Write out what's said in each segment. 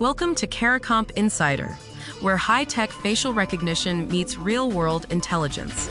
Welcome to Caricomp Insider, where high-tech facial recognition meets real-world intelligence.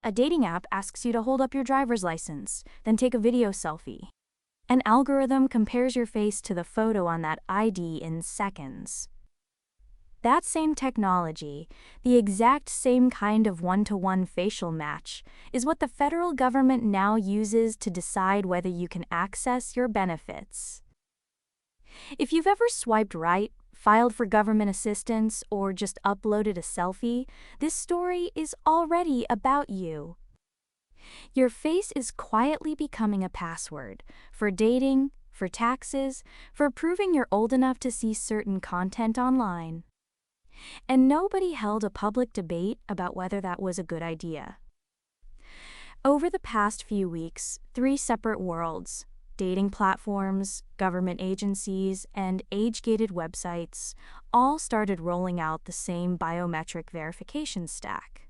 A dating app asks you to hold up your driver's license, then take a video selfie. An algorithm compares your face to the photo on that ID in seconds. That same technology, the exact same kind of one-to-one facial match, is what the federal government now uses to decide whether you can access your benefits. If you've ever swiped right, filed for government assistance, or just uploaded a selfie, this story is already about you. Your face is quietly becoming a password for dating, for taxes, for proving you're old enough to see certain content online. And nobody held a public debate about whether that was a good idea. Over the past few weeks, three separate worlds, dating platforms, government agencies, and age-gated websites all started rolling out the same biometric verification stack.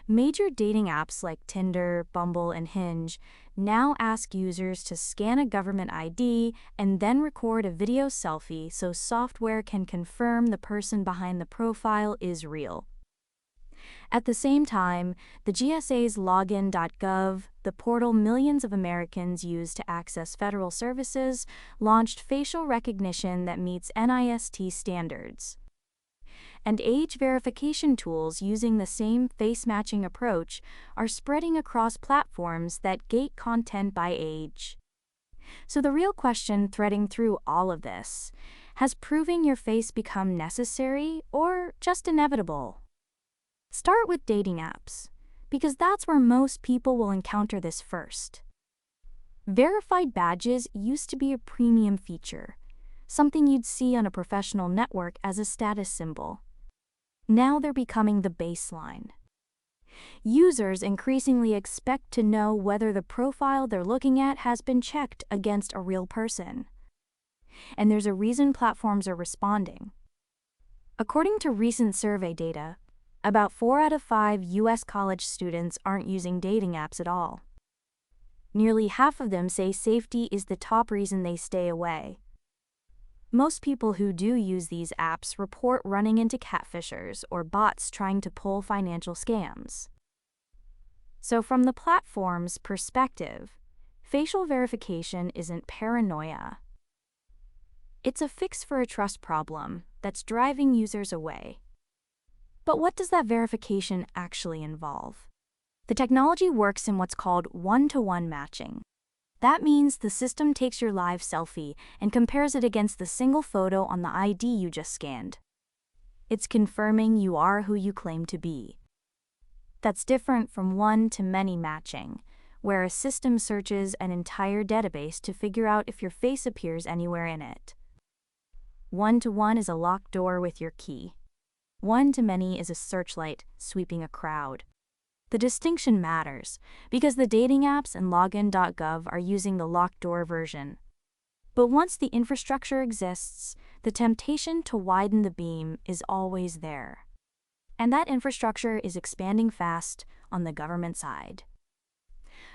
Major dating apps like Tinder, Bumble, and Hinge now ask users to scan a government ID and then record a video selfie so software can confirm the person behind the profile is real. At the same time, the GSA's Login.gov, the portal millions of Americans use to access federal services, launched facial recognition that meets NIST standards. And age verification tools using the same face-matching approach are spreading across platforms that gate content by age. So the real question threading through all of this, has proving your face become necessary or just inevitable? Start with dating apps, because that's where most people will encounter this first. Verified badges used to be a premium feature, something you'd see on a professional network as a status symbol. Now they're becoming the baseline. Users increasingly expect to know whether the profile they're looking at has been checked against a real person. And there's a reason platforms are responding. According to recent survey data, about 4 out of 5 U.S. college students aren't using dating apps at all. Nearly half of them say safety is the top reason they stay away. Most people who do use these apps report running into catfishers or bots trying to pull financial scams. So from the platform's perspective, facial verification isn't paranoia. It's a fix for a trust problem that's driving users away. But what does that verification actually involve? The technology works in what's called one-to-one matching. That means the system takes your live selfie and compares it against the single photo on the ID you just scanned. It's confirming you are who you claim to be. That's different from one-to-many matching, where a system searches an entire database to figure out if your face appears anywhere in it. One-to-one is a locked door with your key. One-to-many is a searchlight sweeping a crowd. The distinction matters because the dating apps and Login.gov are using the locked door version. But once the infrastructure exists, the temptation to widen the beam is always there. And that infrastructure is expanding fast on the government side.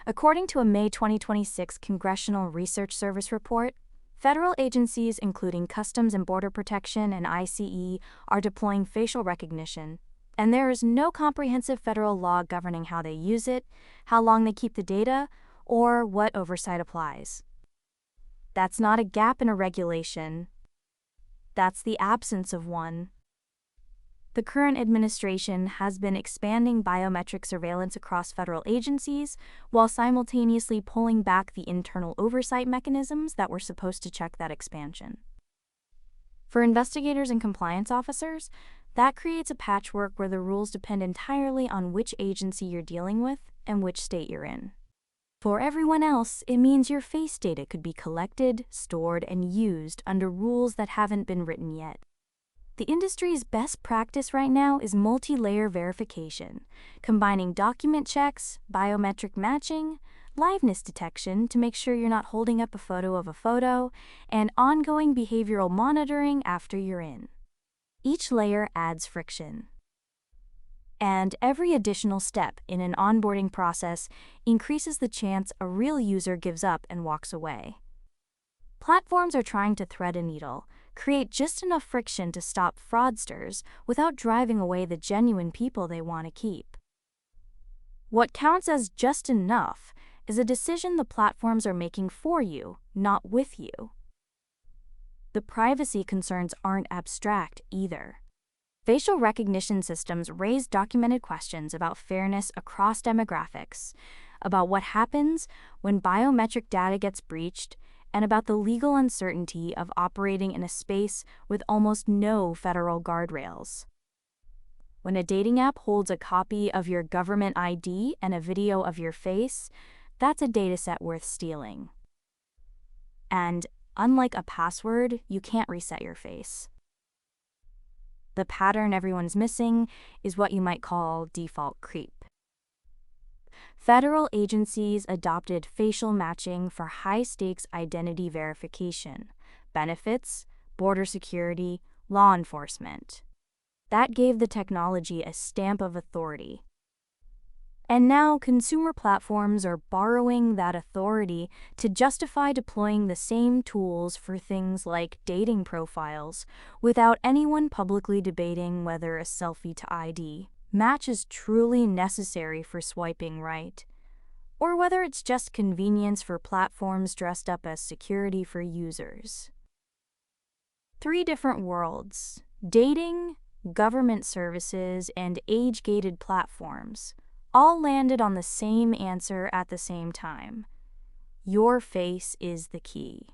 According to a May 2026 Congressional Research Service report, federal agencies including Customs and Border Protection and ICE are deploying facial recognition, and there is no comprehensive federal law governing how they use it, how long they keep the data, or what oversight applies. That's not a gap in a regulation. That's the absence of one. The current administration has been expanding biometric surveillance across federal agencies while simultaneously pulling back the internal oversight mechanisms that were supposed to check that expansion. For investigators and compliance officers, that creates a patchwork where the rules depend entirely on which agency you're dealing with and which state you're in. For everyone else, it means your face data could be collected, stored, and used under rules that haven't been written yet. The industry's best practice right now is multi-layer verification, combining document checks, biometric matching, liveness detection to make sure you're not holding up a photo of a photo, and ongoing behavioral monitoring after you're in. Each layer adds friction. And every additional step in an onboarding process increases the chance a real user gives up and walks away. Platforms are trying to thread a needle, create just enough friction to stop fraudsters without driving away the genuine people they want to keep. What counts as just enough is a decision the platforms are making for you, not with you. The privacy concerns aren't abstract either. Facial recognition systems raise documented questions about fairness across demographics, about what happens when biometric data gets breached, and about the legal uncertainty of operating in a space with almost no federal guardrails. When a dating app holds a copy of your government ID and a video of your face, that's a dataset worth stealing. And unlike a password, you can't reset your face. The pattern everyone's missing is what you might call default creep. Federal agencies adopted facial matching for high-stakes identity verification, benefits, border security, law enforcement. That gave the technology a stamp of authority. And now consumer platforms are borrowing that authority to justify deploying the same tools for things like dating profiles without anyone publicly debating whether a selfie to ID match is truly necessary for swiping right, or whether it's just convenience for platforms dressed up as security for users. 3 different worlds: dating, government services, and age-gated platforms, all landed on the same answer at the same time. Your face is the key.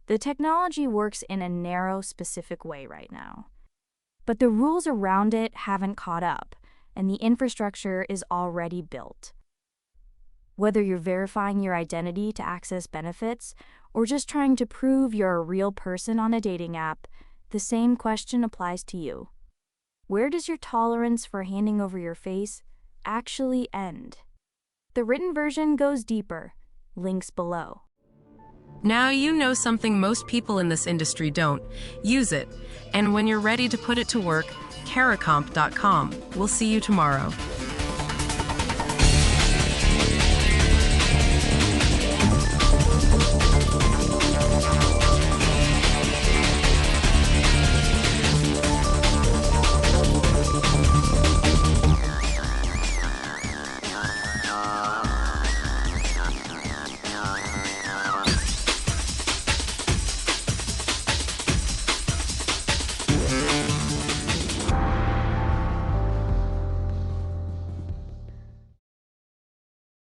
The technology works in a narrow, specific way right now, but the rules around it haven't caught up, and the infrastructure is already built. Whether you're verifying your identity to access benefits or just trying to prove you're a real person on a dating app, the same question applies to you. Where does your tolerance for handing over your face actually end? The written version goes deeper. Links below. Now you know something most people in this industry don't. Use it. And when you're ready to put it to work, Caracomp.com. We'll see you tomorrow.